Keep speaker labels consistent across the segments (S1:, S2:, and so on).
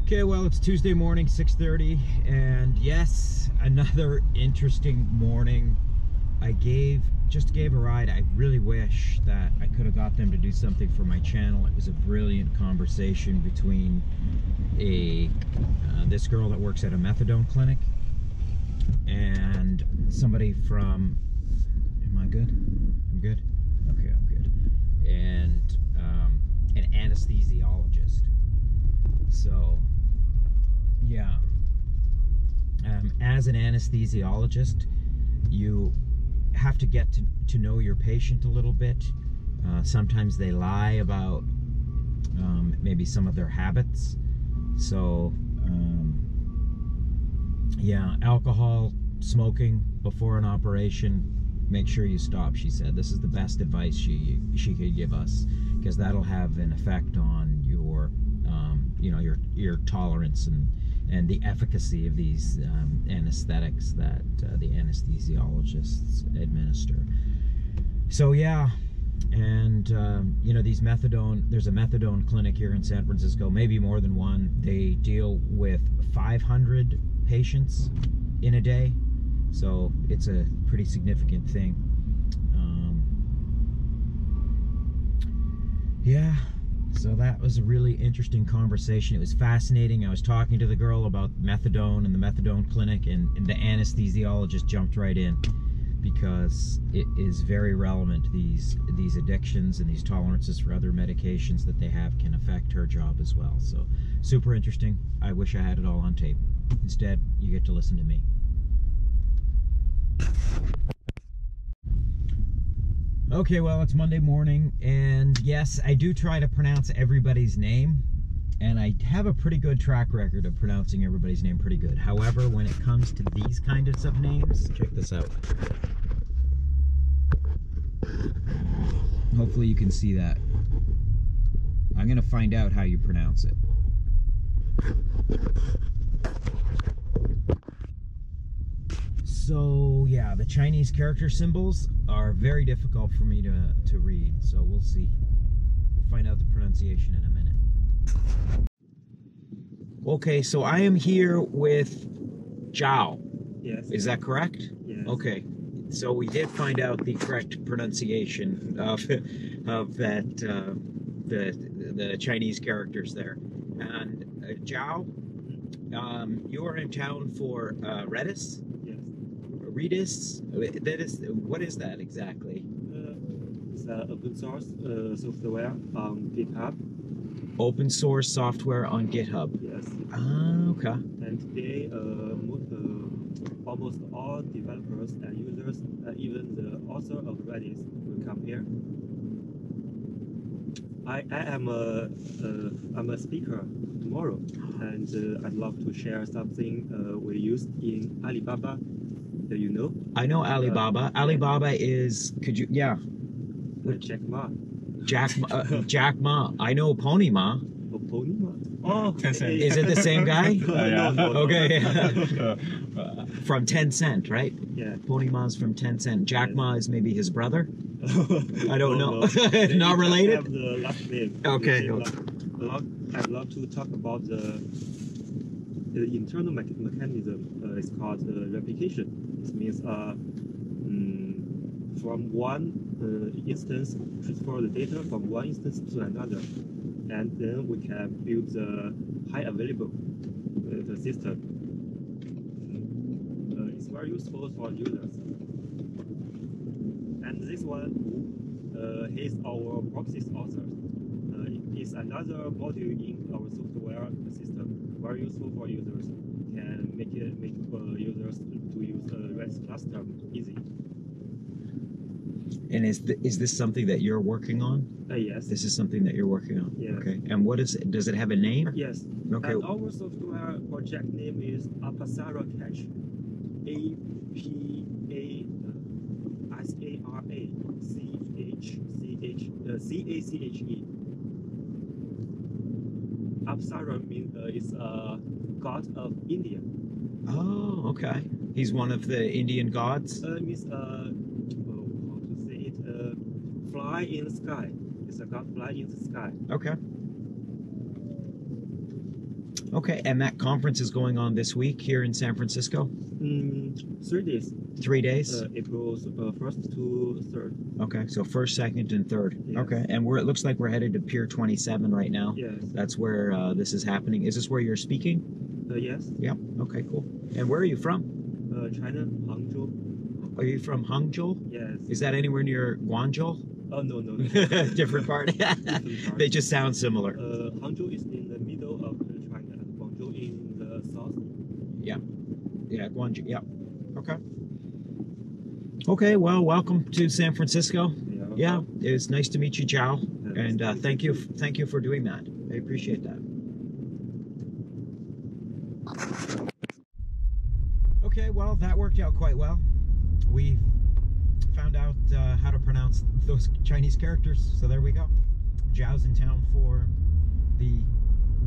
S1: Okay, well, it's Tuesday morning, 6:30, and yes, another interesting morning. I just gave a ride. I really wish that I could have got them to do something for my channel. It was a brilliant conversation between this girl that works at a methadone clinic and somebody from, am I good? I'm good? Okay, I'm good. And an anesthesiologist. So, yeah. As an anesthesiologist, you have to get to know your patient a little bit. Sometimes they lie about maybe some of their habits. So, yeah, alcohol, smoking before an operation, make sure you stop, she said. This is the best advice she could give us, because that'll have an effect on your you know, your tolerance and the efficacy of these anesthetics that the anesthesiologists administer. So yeah, and you know, these there's a methadone clinic here in San Francisco, maybe more than one. They deal with 500 patients in a day, so it's a pretty significant thing. Yeah. So that was a really interesting conversation. It was fascinating. I was talking to the girl about methadone and the methadone clinic, and the anesthesiologist jumped right in, because it is very relevant. These addictions and these tolerances for other medications that they have can affect her job as well. So super interesting. I wish I had it all on tape. Instead, you get to listen to me. Okay, well, it's Monday morning, and yes, I do try to pronounce everybody's name, and I have a pretty good track record of pronouncing everybody's name pretty good. However, when it comes to these kinds of names, check this out. Hopefully you can see that. I'm going to find out how you pronounce it. So yeah, the Chinese character symbols are very difficult for me to read, so we'll see. We'll find out the pronunciation in a minute. Okay, so I am here with Zhao.
S2: Yes.
S1: Is that correct?
S2: Yes.
S1: Okay, so we did find out the correct pronunciation of that the Chinese characters there. And Zhao, you are in town for Redis? Redis? What is that exactly?
S2: It's an open source software on GitHub.
S1: Open source software on GitHub?
S2: Yes.
S1: Ah, okay.
S2: And today, almost all developers and users, even the author of Redis, will come here. I'm a speaker tomorrow, and I'd love to share something we used in Alibaba. Do you know?
S1: I know Alibaba. Alibaba is, could you, yeah.
S2: Jack Ma.
S1: Jack Ma. I know Pony Ma.
S2: Oh, Pony Ma. Oh,
S1: is it the same guy?
S2: No.
S1: Okay. From Tencent, right?
S2: Yeah.
S1: Pony Ma's from Tencent. Jack Ma is maybe his brother? I don't know.
S2: No.
S1: Not related?
S2: Have the last name.
S1: Okay.
S2: I'd love to talk about the internal mechanism. It's called replication. It means from one instance, transfer the data from one instance to another, and then we can build the high available the system. It's very useful for users. And this one, he's our proxies author. It's another module in our software system, very useful for users. Can make users to use Redis cluster easy.
S1: And is this something that you're working on?
S2: Yes.
S1: This is something that you're working on?
S2: Yes.
S1: Okay. And what is it? Does it have a name?
S2: Yes.
S1: Okay.
S2: And our software project name is ApasaraCache. ApasaraCache. Apsara means is a god of India.
S1: Oh, okay. He's one of the Indian gods?
S2: Means how to say it? Fly in the sky. It's a god fly in the sky.
S1: Okay. Okay, and that conference is going on this week here in San Francisco?
S2: 3 days.
S1: 3 days?
S2: April 1st to 3rd.
S1: Okay, so 1st, 2nd, and 3rd.
S2: Yes.
S1: Okay, and it looks like we're headed to Pier 27 right now.
S2: Yes.
S1: That's where this is happening. Is this where you're speaking?
S2: Yes.
S1: Yeah, okay, cool. And where are you from?
S2: China, Hangzhou.
S1: Are you from Hangzhou?
S2: Yes.
S1: Is that anywhere near Guangzhou?
S2: Oh, no.
S1: Different part? They just sound similar.
S2: Hangzhou is in the middle of China, and Guangzhou in the south.
S1: Yeah, Guangzhou, yeah. Okay. Okay, well, welcome to San Francisco. Yeah, it's nice to meet you, Zhao. And thank you for doing that. I appreciate that. Okay, well, that worked out quite well. We found out how to pronounce those Chinese characters, so there we go. Zhao's in town for the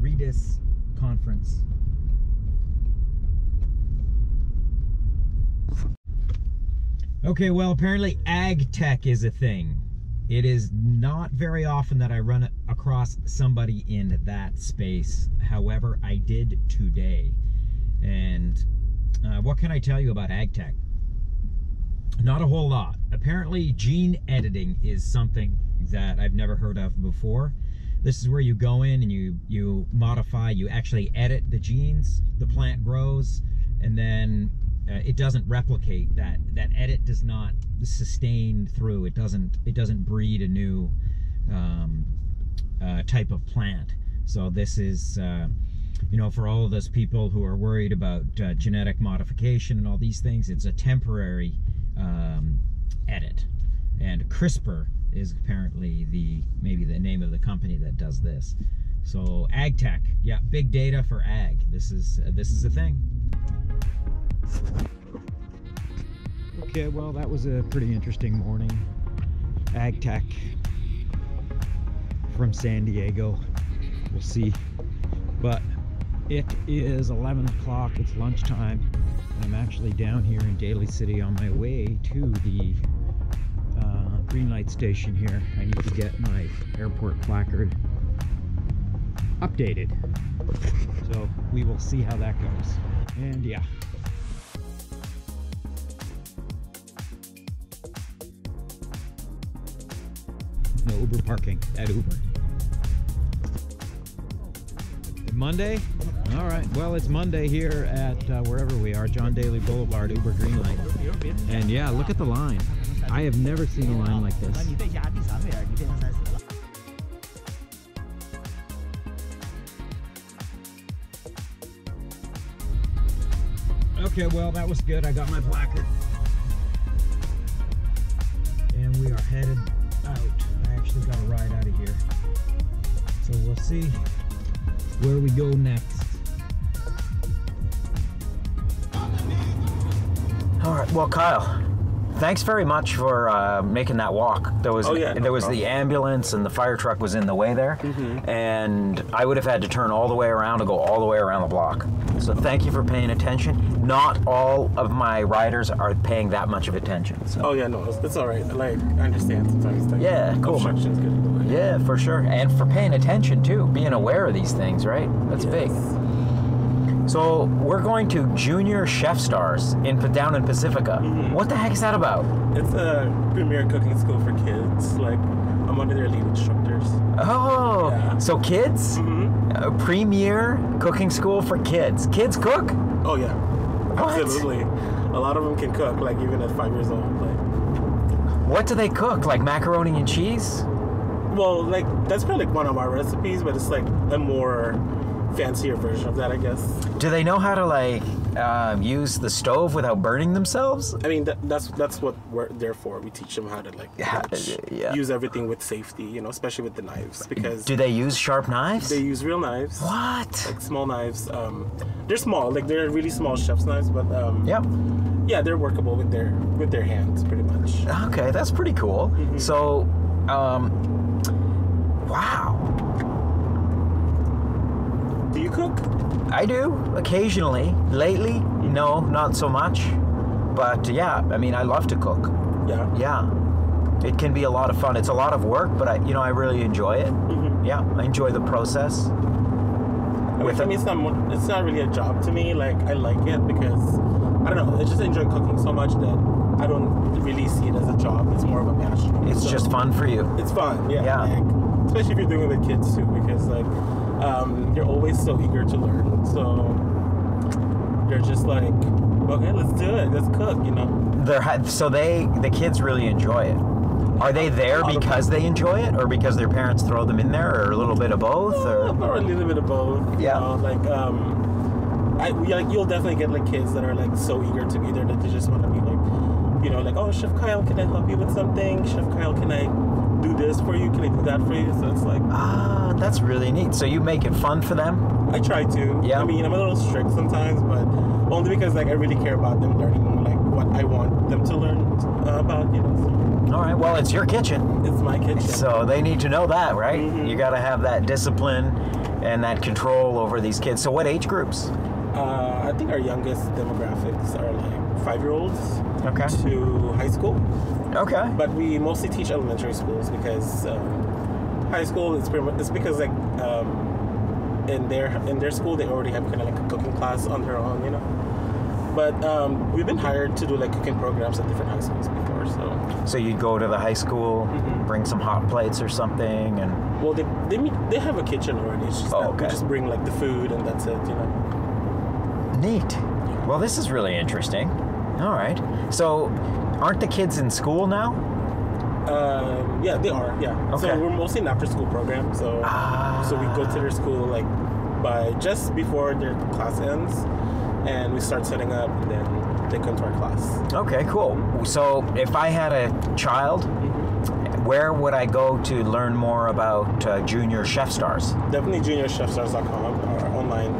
S1: Redis conference. Okay, well, apparently AgTech is a thing. It is not very often that I run across somebody in that space. However, I did today. And what can I tell you about AgTech? Not a whole lot. Apparently, gene editing is something that I've never heard of before. This is where you go in and you modify, you actually edit the genes, the plant grows, and then it doesn't replicate. That edit does not sustain through. It doesn't breed a new type of plant. So this is you know, for all of those people who are worried about genetic modification and all these things, it's a temporary edit. And CRISPR is apparently maybe the name of the company that does this. So AgTech, yeah, big data for ag. This is a thing. Okay, well, that was a pretty interesting morning. AgTech from San Diego. We'll see. But it is 11 o'clock, it's lunchtime, and I'm actually down here in Daly City on my way to the green light station here. I need to get my airport placard updated. So we will see how that goes. And yeah. No Uber parking at Uber. Monday? All right. Well, it's Monday here at wherever we are, John Daly Boulevard, Uber Green Light. And yeah, look at the line. I have never seen a line like this. Okay, well, that was good. I got my placard. And we are headed out. I actually got a ride out of here. So we'll see where we go next. All right, well, Kyle, thanks very much for making that walk. There was the ambulance and the fire truck was in the way there, and I would have had to turn all the way around and go all the way around the block. So thank you for paying attention. Not all of my riders are paying that much of attention. So.
S3: Oh yeah, no, it's all right. Like, I understand sometimes. Like,
S1: yeah, cool.
S3: Obstruction's good.
S1: Yeah, for sure, and for paying attention too, being aware of these things, right? That's big. So we're going to Junior Chef Stars down in Pacifica. What the heck is that about?
S3: It's a premier cooking school for kids. Like, I'm one of their lead instructors.
S1: Oh, yeah. So kids? A premier cooking school for kids. Kids cook?
S3: Oh yeah,
S1: what?
S3: Absolutely. A lot of them can cook, like even at 5 years old. Like,
S1: what do they cook? Like macaroni and cheese?
S3: Well, like that's probably like one of our recipes, but it's like a more fancier version of that, I guess.
S1: Do they know how to like use the stove without burning themselves?
S3: I mean, that's what we're there for. We teach them how to like use everything with safety, you know, especially with the knives. Because
S1: do they use sharp knives?
S3: They use real knives.
S1: What?
S3: Like small knives. They're small, like they're really small chef's knives, but yeah, they're workable with their hands pretty much.
S1: Okay, that's pretty cool. So, wow.
S3: Do you cook?
S1: I do, occasionally. Lately, no, not so much. But yeah, I mean, I love to cook.
S3: Yeah.
S1: Yeah. It can be a lot of fun. It's a lot of work, but I really enjoy it. Yeah, I enjoy the process.
S3: I mean, it's not really a job to me. Like, I like it because, I don't know, I just enjoy cooking so much that I don't really see it as a job. It's more of a passion.
S1: It's just fun for you.
S3: It's fun, yeah.
S1: Yeah.
S3: Like, especially if you're doing it with kids too, because like, you're always so eager to learn. So they're just like, okay, let's do it. Let's cook, you know.
S1: The kids really enjoy it. Are they there because they enjoy it, or because their parents throw them in there, or a little bit of both, or
S3: a little bit of both?
S1: Yeah.
S3: You know, like, you'll definitely get like kids that are like so eager to be there that they just want to be like, you know, like, oh, Chef Kyle, can I help you with something? Chef Kyle, can I do this for you? Can I do that for you? So it's like,
S1: that's really neat. So you make it fun for them?
S3: I try to.
S1: Yeah.
S3: I mean, I'm a little strict sometimes, but only because like I really care about them learning like what I want them to learn about, you know. So.
S1: All right. Well, it's your kitchen.
S3: It's my kitchen.
S1: So they need to know that, right? Mm-hmm. You got to have that discipline and that control over these kids. So what age groups?
S3: I think our youngest demographics are like 5-year-olds to high school.
S1: Okay.
S3: But we mostly teach elementary schools because high school is pretty much, it's because like in their school they already have kind of like a cooking class on their own, you know. But we've been hired to do like cooking programs at different high schools before, so
S1: you'd go to the high school, bring some hot plates or something, and
S3: well, they have a kitchen already. It's just we just bring like the food and that's it, you know.
S1: Neat. Well, this is really interesting. All right. So, aren't the kids in school now?
S3: Yeah, they are. Yeah.
S1: Okay.
S3: So we're mostly an after-school program. So we go to their school like by just before their class ends, and we start setting up, and then they come to our class.
S1: Okay, cool. So if I had a child, where would I go to learn more about Junior Chef Stars?
S3: Definitely juniorchefstars.com, or online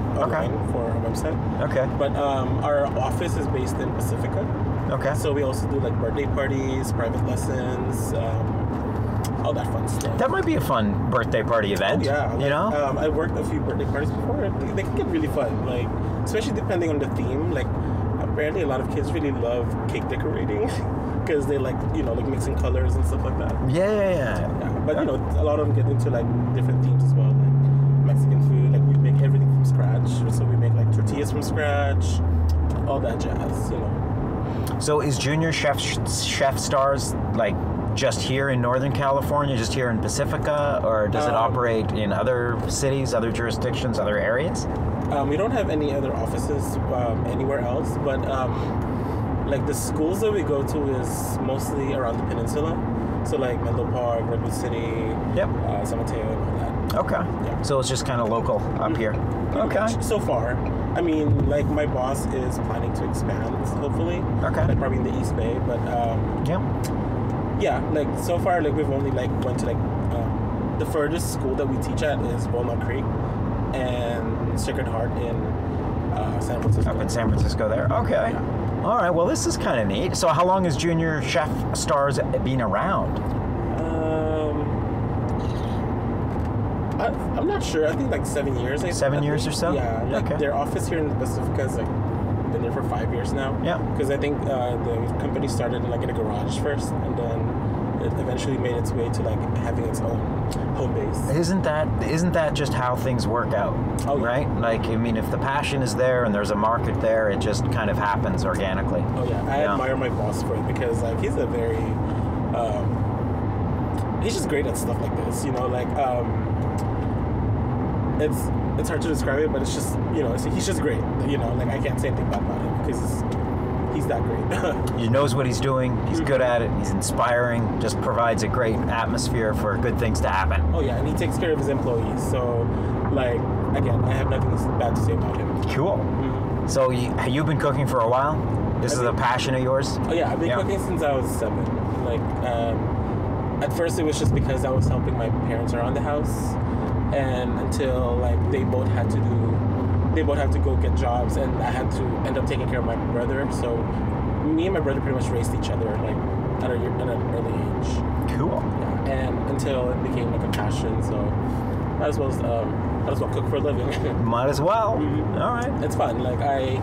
S3: for our website.
S1: Okay.
S3: But our office is based in Pacifica.
S1: Okay.
S3: So we also do like birthday parties, private lessons, all that fun stuff.
S1: That might be a fun birthday party event.
S3: Oh, yeah.
S1: You know?
S3: I worked a few birthday parties before. They can get really fun, like especially depending on the theme. Like apparently a lot of kids really love cake decorating because they like, you know, like mixing colors and stuff like that.
S1: Yeah.
S3: But you know, a lot of them get into like different themes as well, like Mexican food. Like we make everything from scratch. So we make like tortillas from scratch, all that jazz, you know.
S1: So is Junior Chef Stars like just here in Northern California, just here in Pacifica, or does it operate in other cities, other jurisdictions, other areas?
S3: We don't have any other offices anywhere else, but like the schools that we go to is mostly around the peninsula. So like Menlo Park, Redwood City, San Mateo, and all that.
S1: Okay. Yeah. So it's just kind of local up here. Okay.
S3: So far. I mean, like my boss is planning to expand, hopefully.
S1: Okay.
S3: Like probably in the East Bay, but yeah, like so far, like we've only like went to like the furthest school that we teach at is Walnut Creek and Sacred Heart in San Francisco.
S1: Up in San Francisco there. Okay. Yeah. All right. Well, this is kind of neat. So how long has Junior Chef Stars been around?
S3: I'm not sure. I think like 7 years.
S1: 7 years or so?
S3: Yeah. Like their office here in Pacifica is like been there for 5 years now.
S1: Yeah.
S3: Because I think the company started like in a garage first, and then it eventually made its way to like having its own home base.
S1: Isn't that just how things work out?
S3: Oh, yeah.
S1: Right? Like, I mean, if the passion is there and there's a market there, it just kind of happens organically.
S3: Oh yeah. I admire my boss for it because like he's a very he's just great at stuff like this. You know, like it's hard to describe it, but it's just, you know, he's just great. You know, like I can't say anything bad about him because he's that great.
S1: He knows what he's doing. He's good at it. He's inspiring. Just provides a great atmosphere for good things to happen.
S3: Oh yeah, and he takes care of his employees. So, like, again, I have nothing bad to say about him.
S1: Cool. Mm-hmm. So you've been cooking for a while? This is a passion of yours?
S3: Oh yeah, I've been cooking since I was 7. Like, at first it was just because I was helping my parents around the house. And until like they both had to go get jobs, and I had to end up taking care of my brother. So me and my brother pretty much raised each other like at an early age.
S1: Cool.
S3: Yeah, and until it became like a passion, so might as well cook for a living.
S1: Might as well. Mm-hmm. All right.
S3: It's fun. Like I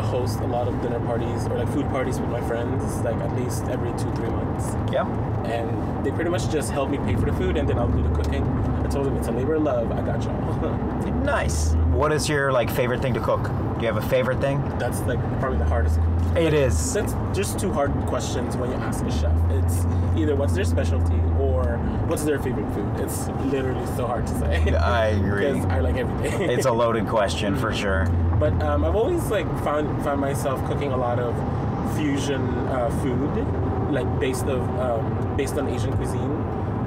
S3: host a lot of dinner parties or like food parties with my friends, like at least every 2-3 months.
S1: Yeah.
S3: And they pretty much just help me pay for the food, and then I'll do the cooking. told him it's a labor of love. I got y'all.
S1: Nice. What is your like favorite thing to cook? Do you have a favorite thing?
S3: That's like probably the hardest.
S1: It is.
S3: That's just two hard questions when you ask a chef. It's either what's their specialty or what's their favorite food. It's literally so hard to say.
S1: I agree.
S3: Because I like everything.
S1: It's a loaded question for sure.
S3: But I've always like found myself cooking a lot of fusion food, like based on Asian cuisine,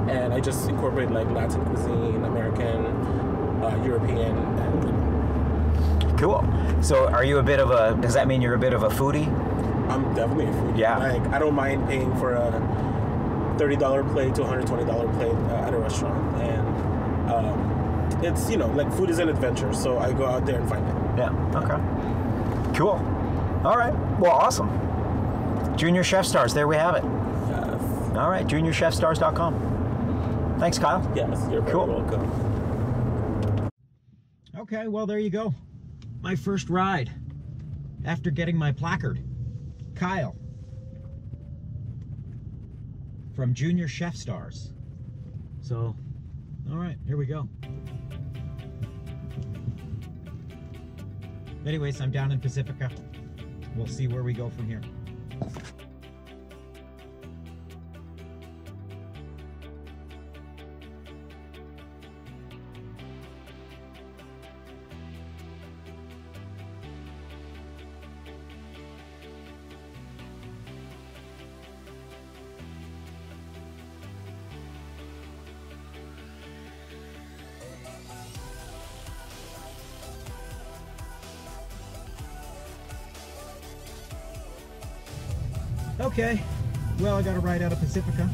S3: and I just incorporate like Latin cuisine, American, European. And,
S1: cool. So, are you a bit of a? Does that mean you're a bit of a foodie?
S3: I'm definitely a foodie.
S1: Yeah.
S3: Like I don't mind paying for a $30 plate to $120 plate at a restaurant, and it's like food is an adventure, so I go out there and find it.
S1: Yeah. Okay. Cool. All right. Well, awesome. Junior Chef Stars. There we have it.
S3: Yes.
S1: All right. JuniorChefStars.com. Thanks, Kyle.
S3: Yes. You're very welcome.
S1: Okay. Well, there you go. My first ride after getting my placard. Kyle from Junior Chef Stars. So, all right. Here we go. Anyways, I'm down in Pacifica. We'll see where we go from here. Okay, well, I got a ride out of Pacifica.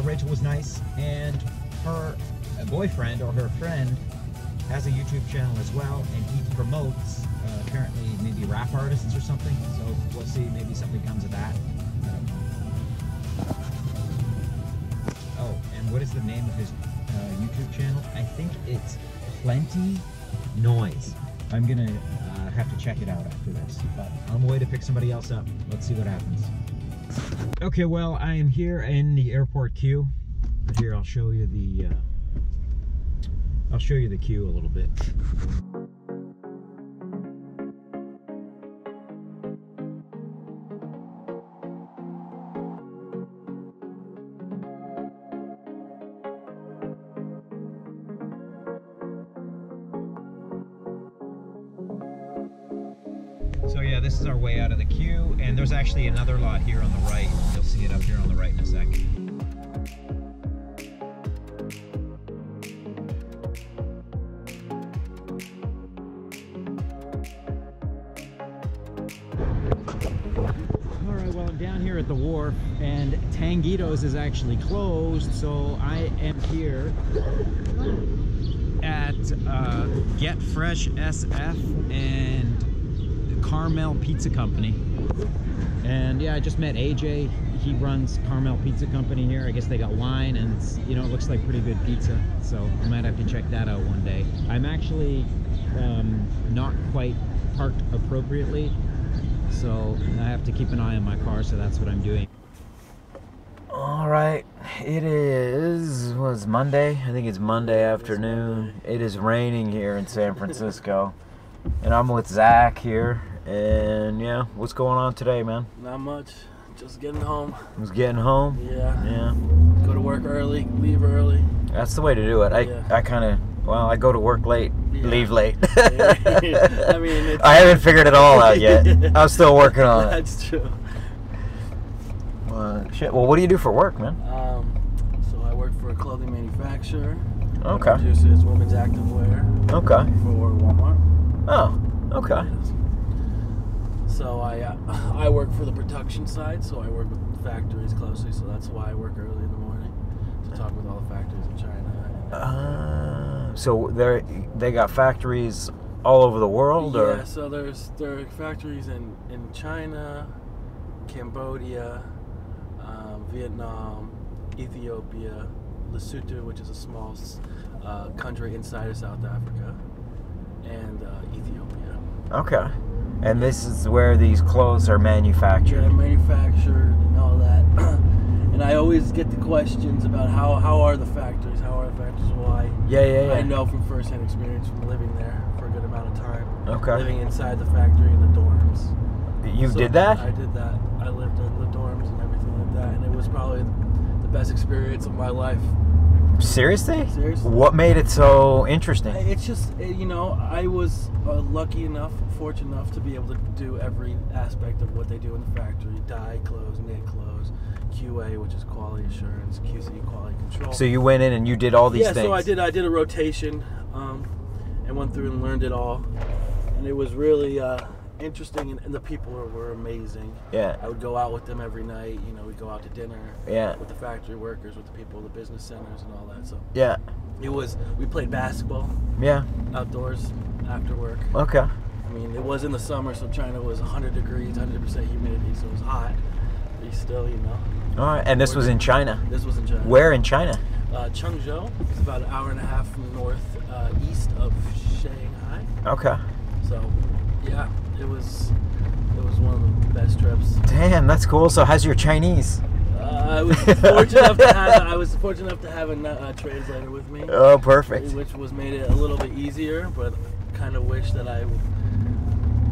S1: Rachel was nice, and her boyfriend or her friend has a YouTube channel as well, and he promotes apparently maybe rap artists or something. So we'll see, maybe something comes of that. I don't know. Oh, and what is the name of his YouTube channel? I think it's Plenty Noise. I'm gonna have to check it out after this, but on the way to pick somebody else up. Let's see what happens. Okay, well, I am here in the airport queue. Here, I'll show you the queue a little bit. So yeah, this is our way out of the queue, and there's actually another lot here on the right. You'll see it up here on the right in a sec. All right, well, I'm down here at the wharf, and Tanguito's is actually closed, so I am here at Get Fresh SF and Carmel Pizza Company. And yeah, I just met AJ. He runs Carmel Pizza Company here. I guess they got wine, and it looks like pretty good pizza, so I might have to check that out one day. I'm actually not quite parked appropriately, so I have to keep an eye on my car, so that's what I'm doing. All right, it was Monday. I think it's Monday afternoon. It is raining here in San Francisco, and I'm with Zach here. And yeah, what's going on today, man?
S4: Not much. Just getting home.
S1: Just getting home?
S4: Yeah.
S1: Yeah.
S4: Go to work early, leave early.
S1: That's the way to do it. I kind of, well, I go to work late, leave late.
S4: I mean,
S1: I haven't figured it all out yet. I'm still working on it.
S4: That's true.
S1: Shit. Well, what do you do for work, man?
S4: So I work for a clothing manufacturer.
S1: Okay.
S4: It produces women's activewear.
S1: Okay.
S4: For Walmart.
S1: Oh. Okay.
S4: So I work for the production side, so I work with factories closely, so that's why I work early in the morning to talk with all the factories in China.
S1: So they got factories all over the world?
S4: Yeah,
S1: or?
S4: so there are factories in China, Cambodia, Vietnam, Ethiopia, Lesotho, which is a small country inside of South Africa, and Ethiopia.
S1: Okay. And this is where these clothes are manufactured?
S4: Yeah, manufactured and all that. And I always get the questions about how are the factories, why.
S1: Yeah.
S4: I know from firsthand experience from living there for a good amount of time.
S1: Okay.
S4: Living inside the factory in the dorms.
S1: You did that?
S4: I did that. I lived in the dorms and everything like that, and it was probably the best experience of my life.
S1: Seriously?
S4: Seriously.
S1: What made it so interesting?
S4: It's just, I was fortunate enough to be able to do every aspect of what they do in the factory: dye clothes, knit clothes, QA, which is quality assurance, QC, quality control.
S1: So you went in and you did all these things?
S4: Yeah, so I did a rotation and went through and learned it all. And it was really interesting, and the people were amazing.
S1: Yeah.
S4: I would go out with them every night. We'd go out to dinner.
S1: Yeah.
S4: With the factory workers, with the people, the business centers, and all that. So
S1: yeah.
S4: We played basketball.
S1: Yeah.
S4: Outdoors after work.
S1: Okay.
S4: I mean, it was in the summer, so China was 100 degrees, 100% humidity, so it was hot. But you still,
S1: All right. And this was in China?
S4: This was in China.
S1: Where in China?
S4: Hangzhou. It's about an hour and a half east of Shanghai.
S1: Okay.
S4: So, yeah, it was one of the best trips.
S1: Damn, that's cool. So how's your Chinese?
S4: I was fortunate enough to have a translator with me.
S1: Oh, perfect.
S4: Which made it a little bit easier, but kind of wish that I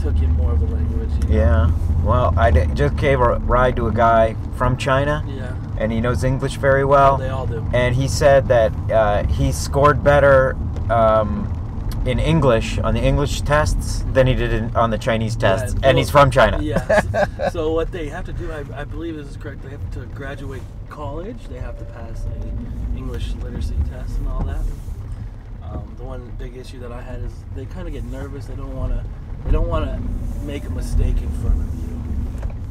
S4: took in more of the language.
S1: Yeah. Well, I just gave a ride to a guy from China.
S4: Yeah.
S1: And he knows English very well.
S4: They all do.
S1: And he said that he scored better in English on the English tests than he did on the Chinese tests, and he's from China.
S4: Yes. So what they have to do, I believe this is correct, they have to graduate college, they have to pass a English literacy test and all that. The one big issue that I had is they kind of get nervous. They don't want to make a mistake in front of you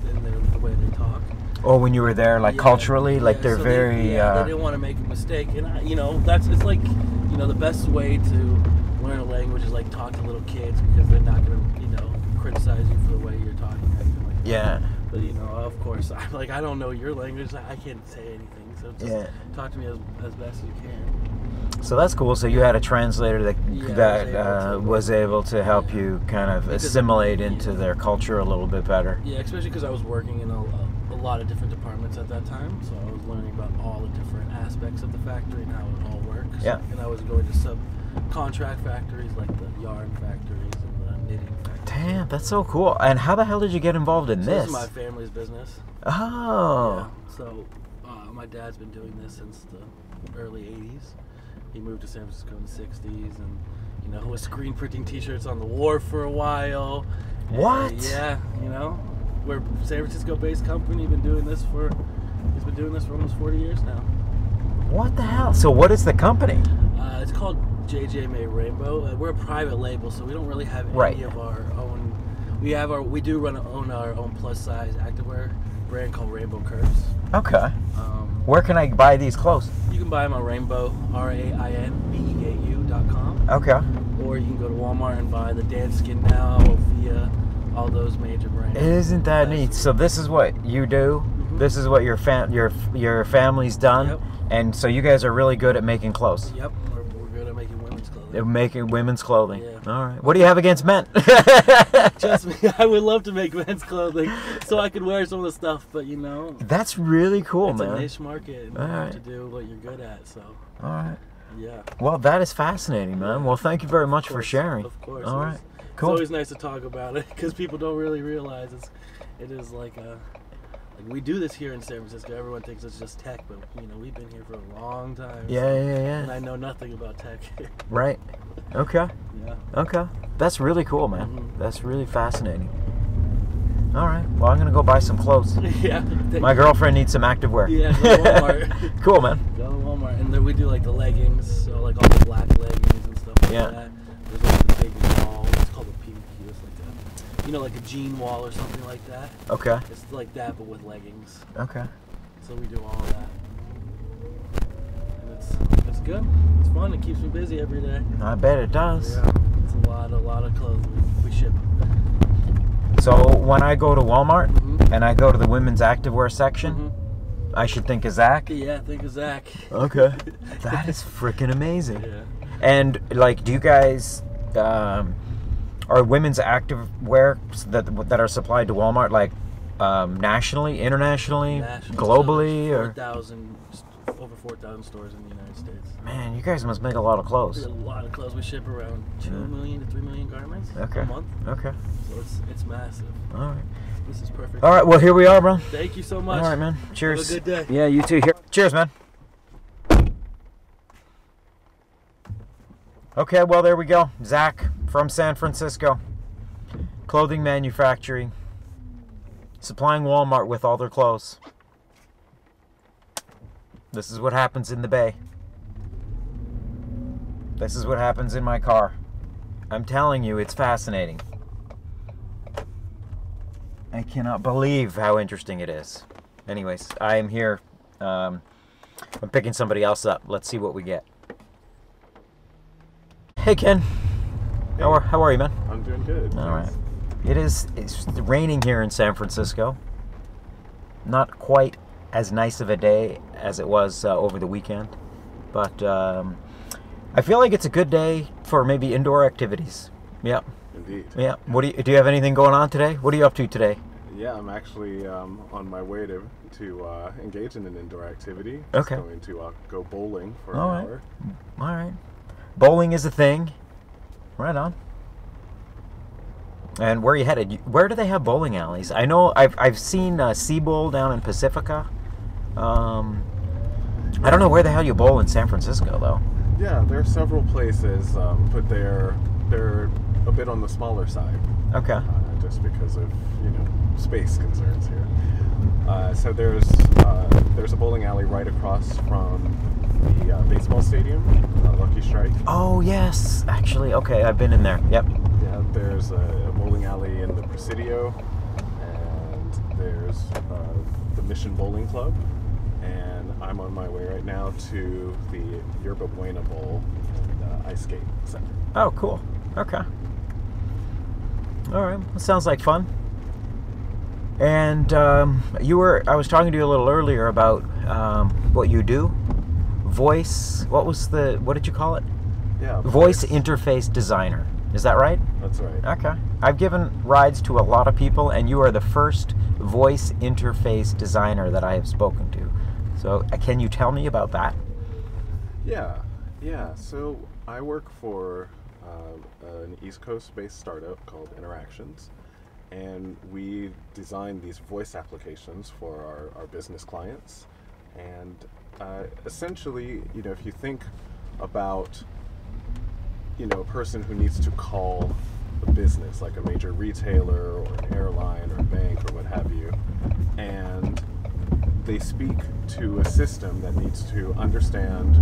S4: in the way they talk.
S1: Or when you were there, like culturally, like they're
S4: so
S1: very.
S4: They didn't want to make a mistake, and it's like the best way to learn a language is like talk to little kids, because they're not going to criticize you for the way you're talking or anything like that.
S1: Yeah.
S4: But of course, I'm like, I don't know your language, I can't say anything, so just talk to me as best as you can.
S1: So that's cool. So you had a translator that was able to help you kind of assimilate into their culture a little bit better.
S4: Yeah, especially because I was working in a lot of different departments at that time, so I was learning about all the different aspects of the factory and how it all works.
S1: Yeah.
S4: And I was going to subcontract factories like the yarn factories and the knitting factories.
S1: Damn, that's so cool. And how the hell did you get involved in this?
S4: This is my family's business.
S1: Oh.
S4: Yeah. So my dad's been doing this since the early 80s. He moved to San Francisco in the 60s and, was screen printing t-shirts on the wharf for a while.
S1: What?
S4: Yeah, we're a San Francisco-based company. He's been doing this for almost 40 years now.
S1: What the hell? So what is the company?
S4: It's called JJ May Rainbow. We're a private label, so we don't really have any of our own. We do own our own plus-size activewear brand called Rainbow Curves.
S1: Okay. Where can I buy these clothes?
S4: You can buy them on Rainbow, RAINBEAU.com.
S1: Okay.
S4: Or you can go to Walmart and buy the Dan Skin Now, Via, all those major brands.
S1: Isn't that neat? So this is what you do. Mm-hmm. This is what your family's done.
S4: Yep.
S1: And so you guys are really good at making clothes.
S4: Yep. We're good at making women's clothing.
S1: They're making women's clothing.
S4: Yeah.
S1: All right. What do you have against men?
S4: Trust me, I would love to make men's clothing so I could wear some of the stuff, but
S1: That's really cool, man.
S4: It's a niche market, and you have to do what you're good at, so.
S1: All right.
S4: Yeah.
S1: Well, that is fascinating, man. Well, thank you very much for sharing.
S4: Of course.
S1: All right. Cool.
S4: It's always nice to talk about it, because people don't really realize it is like we do this here in San Francisco. Everyone thinks it's just tech, but we've been here for a long time.
S1: Yeah.
S4: And I know nothing about tech.
S1: Right. Okay.
S4: Yeah.
S1: Okay. That's really cool, man.
S4: Mm-hmm.
S1: That's really fascinating. All right. Well, I'm gonna go buy some clothes.
S4: Yeah.
S1: My girlfriend needs some activewear.
S4: Yeah. Go to Walmart.
S1: Cool, man.
S4: Go to Walmart, and then we do like the leggings, so like all the black leggings and stuff like that. There's like the big wall. It's called a PVQ. It's like like a jean wall or something like that.
S1: Okay.
S4: It's like that, but with leggings.
S1: Okay.
S4: So we do all of that. And it's good. It's fun. It keeps me busy every day.
S1: I bet it does.
S4: Yeah. It's a lot of clothes we ship.
S1: So when I go to Walmart
S4: Mm-hmm.
S1: and I go to the women's activewear section,
S4: Mm-hmm.
S1: I should think of Zach.
S4: Yeah, think of Zach.
S1: Okay. That is freaking amazing.
S4: Yeah.
S1: And like, do you guys are women's activewear that are supplied to Walmart like nationally, internationally,
S4: National
S1: globally,
S4: stores,
S1: or
S4: 4,000, over 4,000 stores in the United States.
S1: man, you guys must make a lot of
S4: We
S1: clothes.
S4: a lot of clothes. We ship around 2 million to 3 million garments a month.
S1: Okay.
S4: So it's massive.
S1: All right.
S4: This is perfect.
S1: All right. Well, here we are, bro.
S4: Thank you so much.
S1: All right, man. Cheers.
S4: Have a good day.
S1: Yeah, you too. Here. Cheers, man. Okay, well, there we go. Zach from San Francisco. Clothing manufacturing. Supplying Walmart with all their clothes. This is what happens in the Bay. This is what happens in my car. I'm telling you, it's fascinating. I cannot believe how interesting it is. Anyways, I am here. I'm picking somebody else up. Let's see what we get. Hey, Ken.
S5: Hey.
S1: How are you, man?
S5: I'm doing good.
S1: All right.
S5: Thanks.
S1: It's raining here in San Francisco. Not quite as nice of a day as it was over the weekend, but I feel like it's a good day for maybe indoor activities. Yeah.
S5: Indeed.
S1: Yeah. What do you have anything going on today? What are you up to today?
S5: Yeah, I'm actually on my way to engage in an indoor activity.
S1: Okay.
S5: Just going to go bowling for
S1: All
S5: an
S1: right.
S5: hour.
S1: All right. Bowling is a thing. Right on. And where are you headed? Where do they have bowling alleys? I know I've seen Sea Bowl down in Pacifica. I don't know where the hell you bowl in San Francisco though.
S5: Yeah, there are several places, but they're a bit on the smaller side.
S1: Okay.
S5: Just because of space concerns here. So there's a bowling alley right across from the baseball stadium, Lucky Strike.
S1: Oh yes, actually, okay, I've been in there. Yep.
S5: Yeah, there's a bowling alley in the Presidio, and there's the Mission Bowling Club, and I'm on my way right now to the Yerba Buena Bowl and Ice Skate Center.
S1: Oh, cool. Okay. All right. That sounds like fun. And I was talking to you a little earlier about what you do. Voice. What did you call it?
S5: Yeah.
S1: Voice interface designer. Is that right?
S5: That's right.
S1: Okay. I've given rides to a lot of people, and you are the first voice interface designer that I have spoken to. So, can you tell me about that?
S5: Yeah. So I work for an East Coast-based startup called Interactions, and we design these voice applications for our business clients. And essentially, if you think about a person who needs to call a business, like a major retailer or an airline or a bank or what have you, and they speak to a system that needs to understand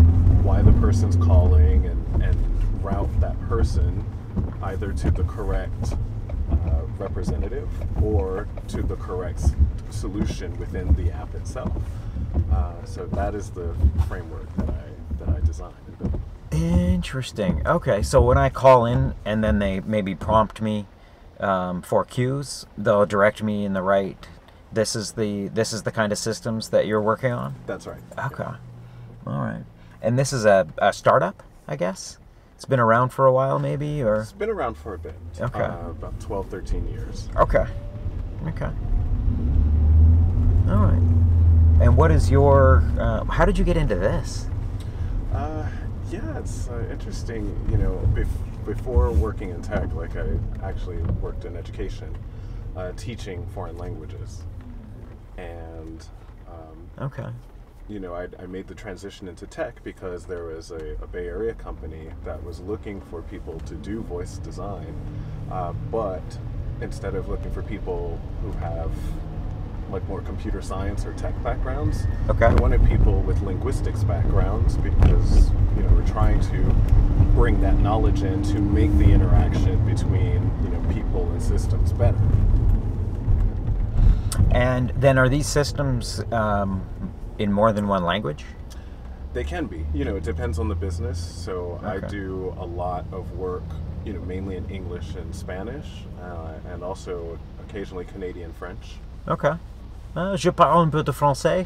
S5: why the person's calling and route that person either to the correct representative or to the correct solution within the app itself. So that is the framework that I designed and built.
S1: Interesting. Okay, so when I call in and then they maybe prompt me for cues, they'll direct me in the right. This is the kind of systems that you're working on.
S5: That's right.
S1: Okay. All right. And this is a startup, I guess. It's been around for a while, maybe, or
S5: It's been around for a bit.
S1: Okay.
S5: About 12, 13 years.
S1: okay. All right. And what is your? How did you get into this?
S5: Yeah, it's interesting. Before working in tech, like I actually worked in education, teaching foreign languages, and
S1: Okay.
S5: I made the transition into tech because there was a Bay Area company that was looking for people to do voice design, but instead of looking for people who have like more computer science or tech backgrounds,
S1: Okay.
S5: I wanted people with linguistics backgrounds because we're trying to bring that knowledge in to make the interaction between people and systems better.
S1: And then are these systems in more than one language?
S5: They can be. It depends on the business. So I
S1: Okay.
S5: do a lot of work, mainly in English and Spanish, and also occasionally Canadian French.
S1: Okay. Je parle un peu de français.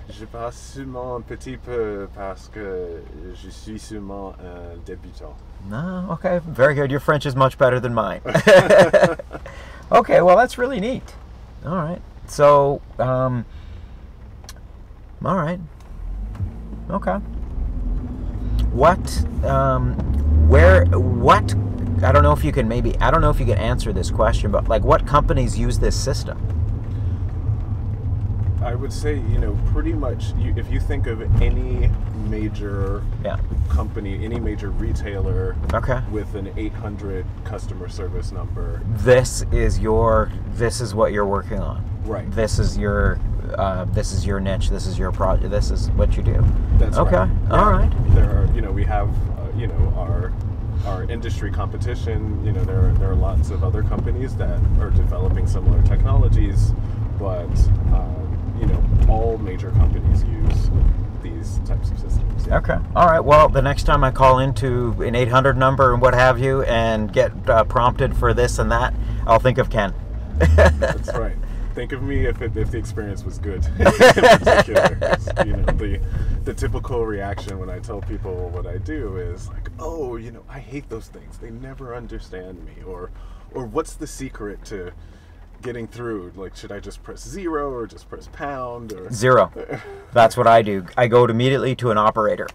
S5: Je parle seulement un petit peu parce que je suis seulement un débutant.
S1: No, okay, very good. Your French is much better than mine. Okay, well, that's really neat. All right. So, all right. Okay. What, what, I don't know if you can answer this question, but like what companies use this system?
S5: I would say, pretty much, if you think of any major company, any major retailer with an 800 customer service number.
S1: This is what you're working on.
S5: Right.
S1: This is your niche. This is your project. This is what you do.
S5: That's right.
S1: Okay. Yeah. All right.
S5: There are, we have, our industry competition. There are lots of other companies that are developing similar technologies, but all major companies use these types of systems. Yeah.
S1: Okay. All right. Well, the next time I call into an 800 number and what have you and get prompted for this and that, I'll think of Ken.
S5: That's right. Think of me if the experience was good. In particular, the typical reaction when I tell people what I do is like, oh, I hate those things. They never understand me. Or what's the secret to getting through? Like, should I just press 0 or just press pound? Or
S1: 0. That's what I do. I go immediately to an operator.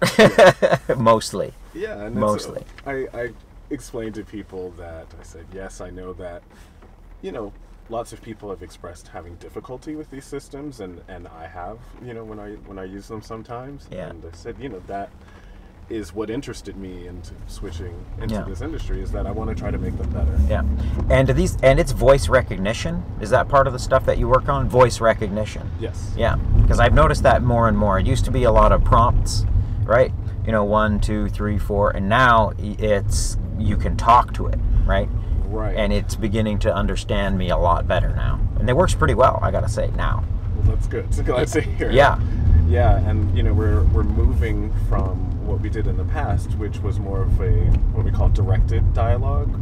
S1: Mostly.
S5: Yeah. And
S1: mostly.
S5: I explained to people that I said, yes, I know that, lots of people have expressed having difficulty with these systems, and I have, when I use them sometimes.
S1: Yeah.
S5: And I said, that is what interested me into switching into this industry, is that I want to try to make them better.
S1: Yeah. And it's voice recognition. Is that part of the stuff that you work on? Voice recognition.
S5: Yes.
S1: Yeah. Because I've noticed that more and more. It used to be a lot of prompts, right? 1, 2, 3, 4, and now you can talk to it, right?
S5: Right.
S1: And it's beginning to understand me a lot better now. And it works pretty well, I gotta say, now.
S5: Well, that's good. So glad to hear.
S1: Yeah.
S5: Yeah, and we're moving from what we did in the past, which was more of what we call directed dialogue,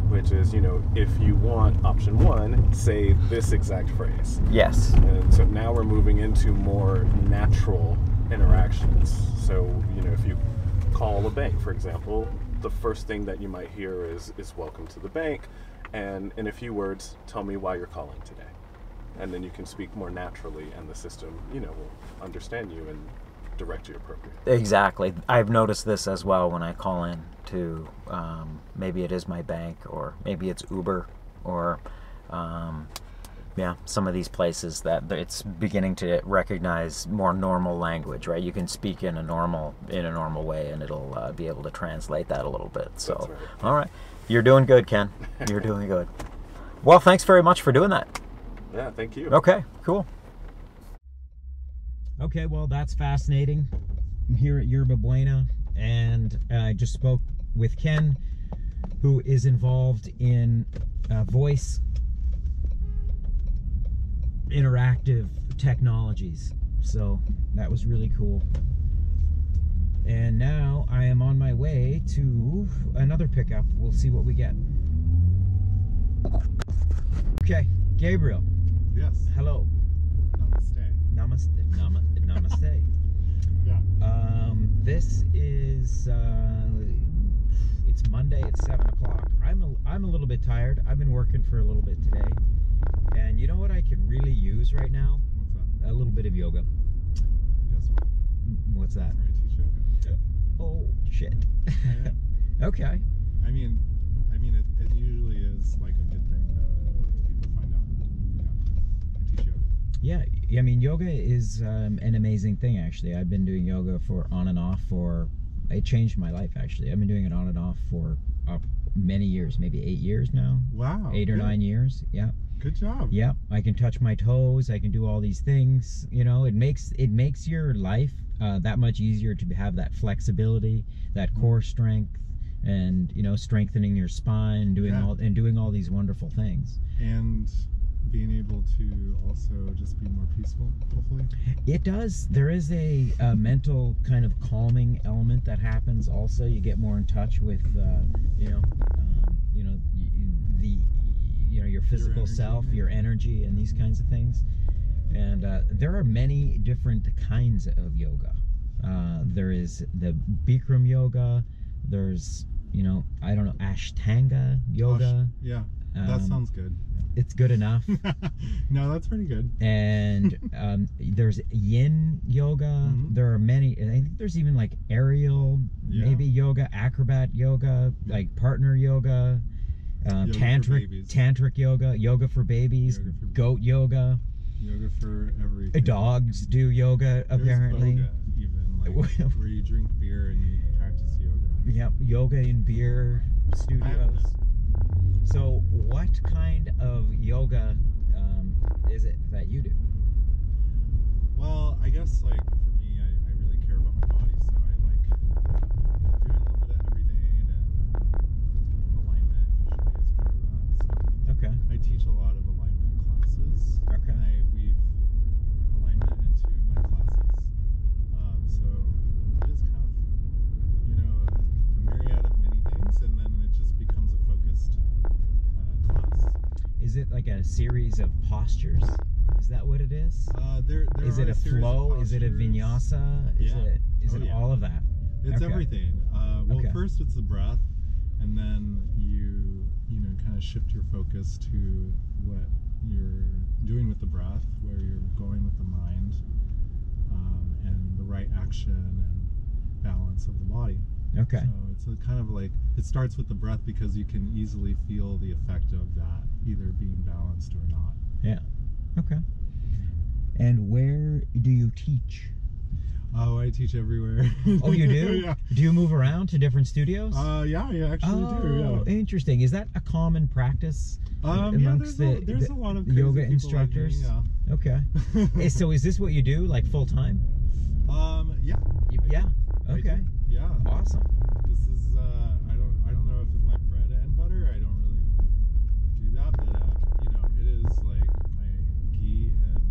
S5: which is, if you want option 1, say this exact phrase.
S1: Yes.
S5: And so now we're moving into more natural interactions. So, if you call a bank, for example, the first thing that you might hear is welcome to the bank, and in a few words, tell me why you're calling today. And then you can speak more naturally, and the system, will understand you and direct you appropriately. Exactly.
S1: I've noticed this as well when I call in to, maybe it is my bank, or maybe it's Uber, or some of these places that it's beginning to recognize more normal language, right? You can speak in a normal way, and it'll be able to translate that a little bit. So,
S5: that's right.
S1: All right, you're doing good, Ken. You're doing good. Well, thanks very much for doing that.
S5: Yeah, thank you.
S1: Okay, cool. Okay, well, that's fascinating. I'm here at Yerba Buena, and I just spoke with Ken, who is involved in voice interactive technologies. So that was really cool. And now I am on my way to another pickup. We'll see what we get. Okay, Gabriel.
S5: Yes.
S1: Hello.
S5: Namaste.
S1: Namaste.
S5: Yeah.
S1: This is it's Monday at 7 o'clock. I'm a little bit tired. I've been working for a little bit today. And you know what I could really use right now?
S5: What's that?
S1: A little bit of yoga.
S5: Guess what?
S1: What's that?
S5: I teach yoga.
S1: Oh, shit.
S5: Yeah.
S1: Okay.
S5: I mean, it usually is like a good thing that people find out. Yeah. I teach yoga.
S1: Yeah, I mean, yoga is an amazing thing, actually. I've been doing yoga on and off it changed my life, actually. I've been doing it on and off for many years, maybe 8 years now.
S5: Wow.
S1: 8 or 9 years, yeah.
S5: Good job.
S1: Yeah, I can touch my toes, I can do all these things, it makes your life that much easier to have that flexibility, that core strength, and strengthening your spine, doing all these wonderful things.
S5: And being able to also just be more peaceful, hopefully.
S1: It does. There is a mental kind of calming element that happens. Also, you get more in touch with your physical self, your energy, and these kinds of things. And there are many different kinds of yoga. There is the Bikram yoga. There's Ashtanga yoga.
S5: Yeah, that sounds good.
S1: it's good enough.
S5: No, that's pretty good.
S1: And there's yin yoga. There are many. I think there's even like aerial, maybe yoga, acrobat yoga, like partner yoga, tantric yoga, yoga for babies, goat yoga.
S5: Yoga for everything.
S1: Dogs do yoga, apparently.
S5: There's boga, even, like, where you drink beer and you practice yoga.
S1: Yep, yoga in beer studios. So what kind of yoga is it that you do?
S5: Well, I guess, like, for me, I really care about my body, so I like doing a little bit of everything, and alignment usually is part of that. So
S1: Okay.
S5: I teach a lot of alignment classes.
S1: Okay.
S5: And I weave alignment into my classes. So it is kind of, you know, a myriad of many things, and then it just becomes a focused class.
S1: Is it like a series of postures? Is that what it is?
S5: There
S1: Is
S5: are
S1: it a
S5: series of
S1: flow? Is it a
S5: postures.
S1: vinyasa? Is it all of that?
S5: It's
S1: Okay.
S5: everything. Well,
S1: Okay.
S5: first it's the breath, and then you know, kind of shift your focus to what you're doing with the breath, where you're going with the mind, and the right action and balance of the body.
S1: Okay.
S5: So it's a kind of like, it starts with the breath because you can easily feel the effect of that, either being balanced or not.
S1: Yeah. Okay. And where do you teach?
S5: Oh, I teach everywhere.
S1: Oh, you do?
S5: Yeah.
S1: Do you move around to different studios?
S5: Yeah, I actually do.
S1: Oh,
S5: Yeah.
S1: interesting. Is that a common practice amongst
S5: there's a lot of crazy
S1: yoga
S5: people
S1: instructors?
S5: Like me,
S1: Okay. So is this what you do, like full time?
S5: Yeah.
S1: Yeah.
S5: I
S1: Okay.
S5: do. Yeah.
S1: Awesome.
S5: This is I don't know if it's my bread and butter. I don't really do that, but you know, it is like my ghee and,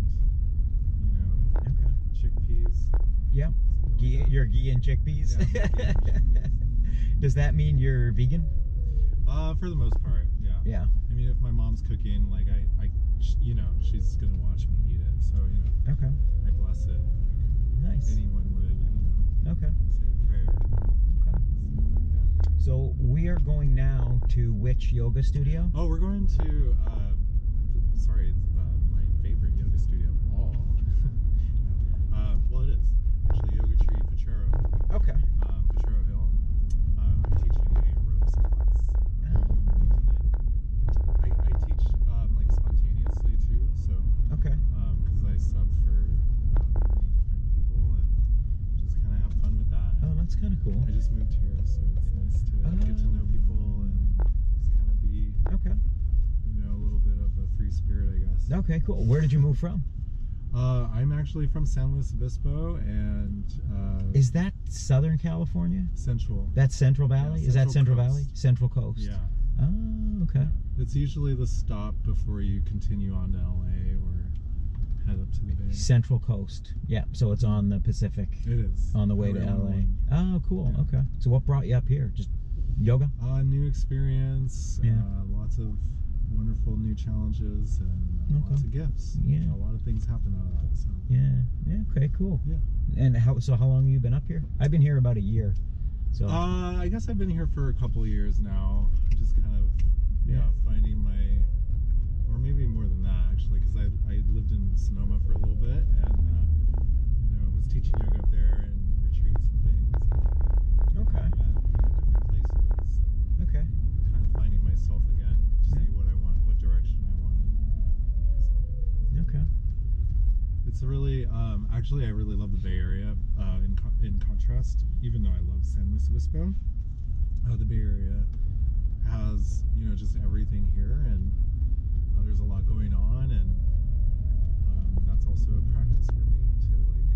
S5: you know,
S1: Okay.
S5: chickpeas.
S1: Yeah.
S5: Something like that.
S1: Your ghee and chickpeas.
S5: Yeah.
S1: Does that mean you're vegan?
S5: For the most part, yeah.
S1: Yeah.
S5: I mean, if my mom's cooking, like I you know, she's gonna watch me eat it, so you know,
S1: Okay.
S5: I bless it. Like
S1: Nice.
S5: anyone would, you know,
S1: Okay.
S5: say a prayer.
S1: Okay.
S5: Yeah.
S1: So we are going now to which yoga studio?
S5: Oh, we're going to sorry, it's my favorite yoga studio of all. Well, it is actually Yoga Tree Pochero,
S1: Okay.
S5: Pochero Hill. I'm teaching a ropes class. I teach like spontaneously too, so
S1: Okay.
S5: because I sub for many different people and just kind of have fun with that.
S1: Oh, that's kind of cool.
S5: I just moved here, so it's nice to get to know people and just kind of be,
S1: Okay.
S5: you know, a little bit of a free spirit, I guess.
S1: Okay, cool. Where did you move from?
S5: I'm actually from San Luis Obispo, and
S1: Is that Southern California?
S5: Central.
S1: That's Central Valley?
S5: Yeah,
S1: Is that Central
S5: Central
S1: Valley?
S5: Coast.
S1: Central Coast.
S5: Yeah.
S1: Oh, okay.
S5: It's usually the stop before you continue on to LA or head up to the Bay.
S1: Central Coast. Yeah, so it's on the Pacific,
S5: It is.
S1: on the way to
S5: Around
S1: LA.
S5: one.
S1: Oh, cool.
S5: Yeah.
S1: Okay. So what brought you up here? Just yoga?
S5: New experience,
S1: Yeah.
S5: lots of wonderful new challenges, and
S1: Okay.
S5: lots of gifts.
S1: Yeah.
S5: A lot of things happen out of that. So.
S1: Yeah. Yeah, okay, cool.
S5: Yeah.
S1: And how long have you been up here? I've been here about a year. So
S5: I guess I've been here for a couple of years now. Just kind of, finding my, or maybe more than that actually, because I lived in Sonoma for a little bit, and you know, was teaching yoga up there and retreats and things. And,
S1: okay.
S5: different places. And
S1: Okay.
S5: kind of finding myself again to see what I want, what direction I wanted. So
S1: Okay.
S5: it's a really, actually, I really love the Bay Area. In contrast, even though I love San Luis Obispo, the Bay Area has, you know, just everything here, and there's a lot going on, and that's also a practice for me to, like,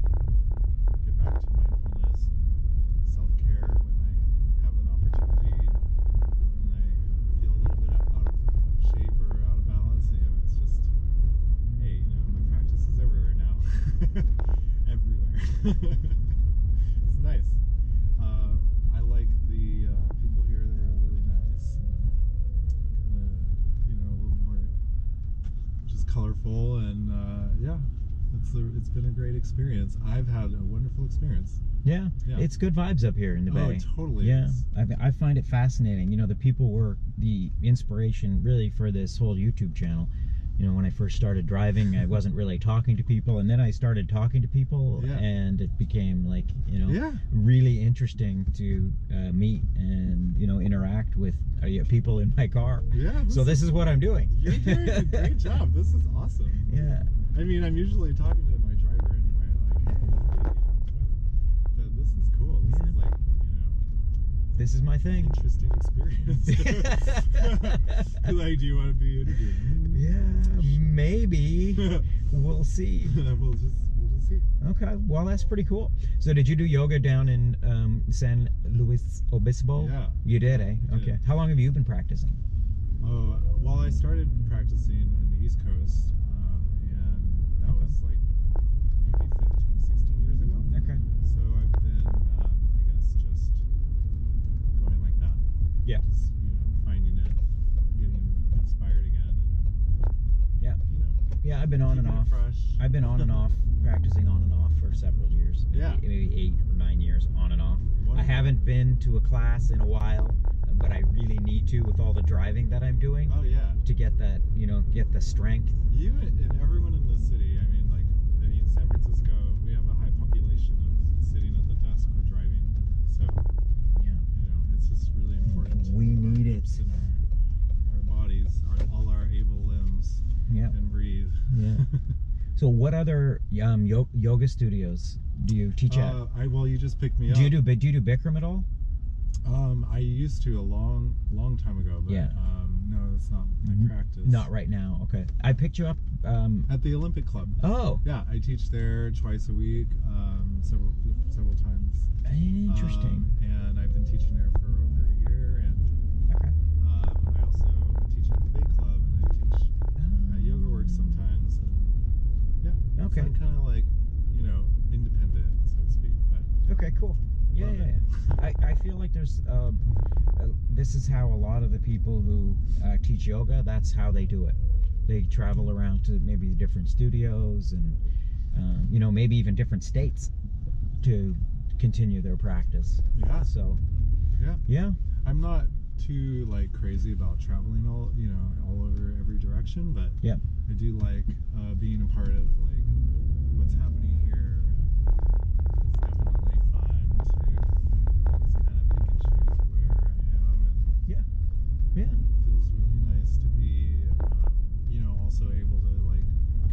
S5: get back to mindfulness and self-care when I have an opportunity, when I feel a little bit out of shape or out of balance. You know, it's just, hey, you know, my practice is everywhere now. Everywhere. It's nice. I like the people here. They're really nice, and you know, a little more just colorful, and yeah, it's been a great experience. I've had a wonderful experience.
S1: Yeah.
S6: Yeah.
S1: It's good vibes up here in the
S6: Oh,
S1: Bay.
S6: it totally
S1: Yeah,
S6: is.
S1: I find it fascinating. You know, the people were the inspiration really for this whole YouTube channel. You know, when I first started driving, I wasn't really talking to people, and then I started talking to people,
S6: Yeah.
S1: and it became like, you know,
S6: Yeah.
S1: really interesting to meet and, you know, interact with people in my car.
S6: Yeah.
S1: So this is what I'm doing.
S6: You're doing a great job. This is awesome.
S1: Yeah.
S6: I mean, I'm usually talking to my driver anyway, like, hey, but this is cool. This is like,
S1: This is my thing.
S6: interesting experience. Like, do you want to be interviewed?
S1: Yeah, maybe. We'll see.
S6: we'll just see.
S1: Okay, well, that's pretty cool. So did you do yoga down in San Luis Obispo?
S6: Yeah.
S1: You did, eh?
S6: I did.
S1: Okay. How long have you been practicing?
S6: Oh, well, I started practicing in the East Coast, and that
S1: Okay.
S6: was like maybe 15, 16 years ago.
S1: Okay.
S6: So I've been, I guess, just going like that.
S1: Yeah.
S6: Just, finding it, getting inspired again. And,
S1: Yeah. Yeah, I've been on and
S6: keeping it
S1: off.
S6: fresh.
S1: I've been on and off, practicing on and off for several years.
S6: Yeah.
S1: Maybe 8 or 9 years on and off. I
S6: Wonderful.
S1: haven't been to a class in a while, but I really need to with all the driving that I'm doing
S6: Oh, yeah.
S1: to get that, get the strength.
S6: You and everyone in the city, San Francisco, we have a high population of sitting at the desk or driving. So,
S1: Yeah.
S6: it's just really important.
S1: We
S6: our
S1: need it.
S6: hips and our bodies, all our able limbs,
S1: Yeah.
S6: and breathe.
S1: Yeah. So what other yoga studios do you teach at?
S6: Well, you just picked me up.
S1: Do you do Bikram at all?
S6: I used to a long time ago, but
S1: Yeah.
S6: no, that's not my practice.
S1: Not right now. Okay. I picked you up.
S6: At the Olympic Club.
S1: Oh,
S6: Yeah, I teach there twice a week, several times.
S1: interesting.
S6: And I've been teaching there for over a year, and
S1: Okay.
S6: I also teach at the Big Club, and I teach at Yoga Works sometimes. And yeah.
S1: Okay.
S6: So I'm kind of like, independent, so to speak. But
S1: Okay, cool. Yeah,
S6: Love
S1: yeah,
S6: it.
S1: yeah. I feel like there's this is how a lot of the people who teach yoga, that's how they do it. They travel around to maybe different studios and maybe even different states to continue their practice.
S6: yeah,
S1: So
S6: yeah.
S1: yeah,
S6: I'm not too crazy about traveling all over every direction, but
S1: yeah,
S6: I do like being a part of what's happening here. It's definitely fun to just kind of pick and choose where I am, and
S1: yeah.
S6: it feels really nice to be also able to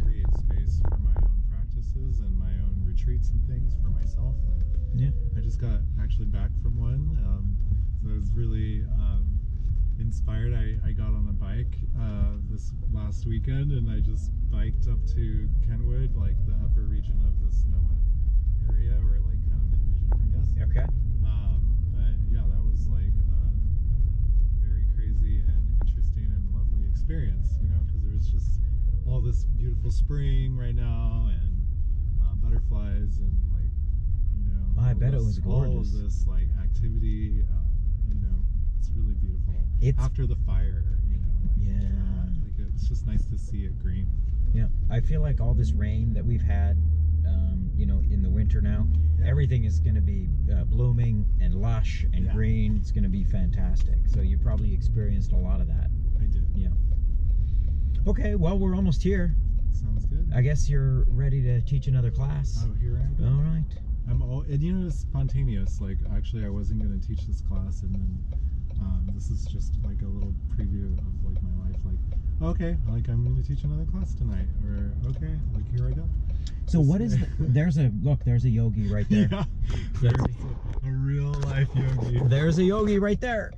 S6: create space for my own practices and my own retreats and things for myself. And
S1: Yeah.
S6: I just got actually back from one, so I was really inspired. I got on a bike this last weekend, and I just biked up to Kenwood, like the upper region of the Sonoma area, or kind of mid-region, I guess.
S1: Okay.
S6: But yeah, that was very crazy and interesting and lovely experience, because there's just all this beautiful spring right now, and butterflies, and
S1: I
S6: all
S1: bet it
S6: this-
S1: was
S6: all of
S1: gorgeous.
S6: this activity, it's really beautiful.
S1: It's-
S6: after the fire,
S1: Yeah.
S6: it's just nice to see it green.
S1: Yeah, I feel like all this rain that we've had, in the winter now,
S6: Yeah.
S1: everything is going to be blooming and lush and
S6: Yeah.
S1: green. It's going to be fantastic. So you probably experienced a lot of that.
S6: I did.
S1: Yeah. Okay, well, we're almost here.
S6: Sounds good.
S1: I guess you're ready to teach another class.
S6: Oh, here I am.
S1: All right.
S6: And it's spontaneous. Actually, I wasn't going to teach this class, and then this is just a little preview of my life. Okay, I'm going to teach another class tonight, or okay, here I go.
S1: So what is there's a yogi right there.
S6: Yeah, there's a real life yogi.
S1: There's a yogi right there.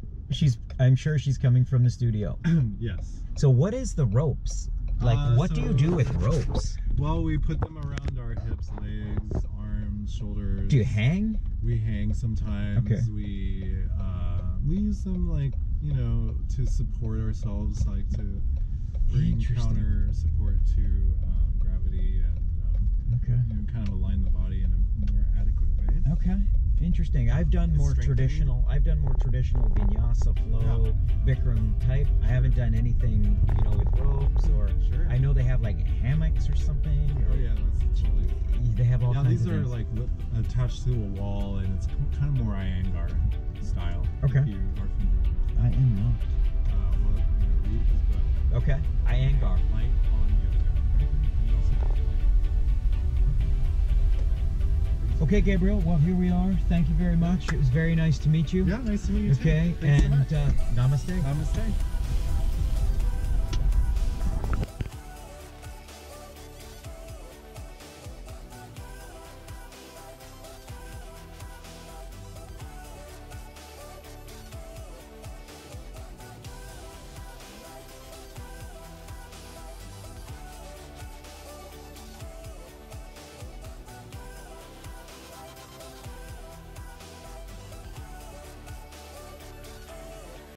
S1: I'm sure she's coming from the studio.
S6: Yes.
S1: So what is the ropes? What do you do with ropes?
S6: Well, we put them around our hips, legs, arms, shoulders.
S1: Do you hang?
S6: We hang sometimes.
S1: Okay.
S6: We use them to support ourselves, to bring
S1: Interesting.
S6: counter support to gravity, and
S1: Okay.
S6: kind of align the body in a more adequate way.
S1: Okay. Interesting. I've done more traditional. I've done more traditional vinyasa flow, Bikram type. I haven't done anything, you know, with ropes or.
S6: Sure.
S1: I know they have like hammocks or something.
S6: Oh yeah, that's totally.
S1: They have all kinds
S6: these
S1: of
S6: are
S1: things.
S6: like attached to a wall, and it's kind of more Iyengar style.
S1: Okay.
S6: If you are familiar.
S1: I am not.
S6: Well, you know, root is good.
S1: Okay. Iyengar.
S6: Light on yoga. And you also have light.
S1: Okay, Gabriel. Well, here we are. Thank you very much. It was very nice to meet you.
S6: Yeah, nice to meet you too.
S1: Okay,
S6: Thanks so
S1: and
S6: much.
S1: namaste.
S6: Namaste.